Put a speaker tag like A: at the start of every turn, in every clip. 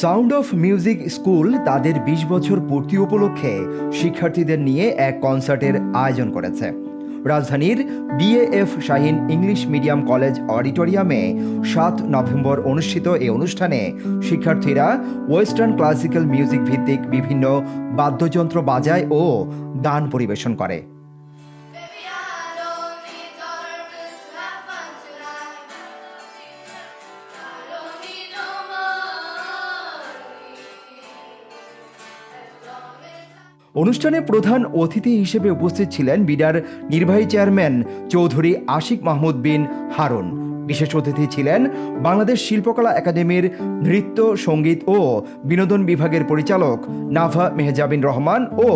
A: Sound of music school তাদের ২০ বছর পূর্তি উপলক্ষে শিক্ষার্থীদের নিয়ে এক কনসার্টের আয়োজন করেছে। রাজধানীর BAF Shaheen English medium college অডিটোরিয়ামে ৭ নভেম্বর অনুষ্ঠিত এই অনুষ্ঠানে শিক্ষার্থীরা ওয়েস্টার্ন ক্লাসিক্যাল মিউজিক ভিত্তিক বিভিন্ন বাদ্যযন্ত্র বাজায় ও গান পরিবেশন করে। অনুষ্ঠানে প্রধান অতিথি হিসেবে উপস্থিত ছিলেন বিডার নির্বাহী চেয়ারম্যান চৌধুরী আশিক মাহমুদ বিন হারুন। বিশেষ অতিথি ছিলেন বাংলাদেশ শিল্পকলা একাডেমির নৃত্য, সঙ্গীত ও বিনোদন বিভাগের পরিচালক নাভা মেহজাবিন রহমান ও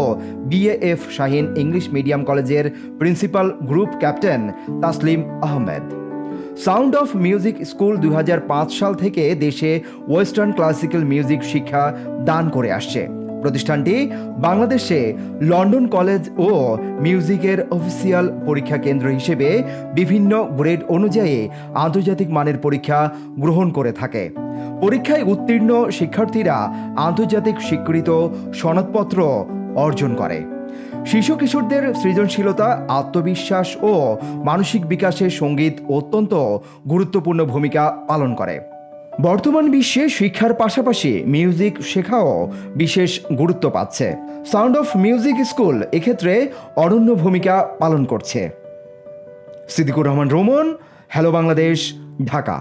A: বিএএফ শাহীন ইংলিশ মিডিয়াম কলেজের principal group captain Taslim Ahmed. Sound of music school ২০০৫ সাল থেকে দেশে ওয়েস্টার্ন ক্লাসিক্যাল মিউজিক শিক্ষা দান করে আসছে। প্রতিষ্ঠানটি বাংলাদেশে লন্ডন কলেজ ও মিউজিকের অফিসিয়াল পরীক্ষা কেন্দ্র হিসেবে বিভিন্ন গ্রেড অনুযায়ী আন্তর্জাতিক মানের পরীক্ষা গ্রহণ করে থাকে। পরীক্ষায় উত্তীর্ণ শিক্ষার্থীরা আন্তর্জাতিক স্বীকৃত সনদপত্র অর্জন করে। শিশু কিশোরদের সৃজনশীলতা, আত্মবিশ্বাস ও মানসিক বিকাশে সঙ্গীত অত্যন্ত গুরুত্বপূর্ণ ভূমিকা পালন করে। বর্তমান বিশ্বে শিক্ষার পাশাপাশি মিউজিক শেখাও বিশেষ গুরুত্ব পাচ্ছে। সাউন্ড অফ মিউজিক স্কুল এক্ষেত্রে অনন্য ভূমিকা পালন করছে। সিদ্দিকুর রহমান রোমন, হ্যালো বাংলাদেশ, ঢাকা।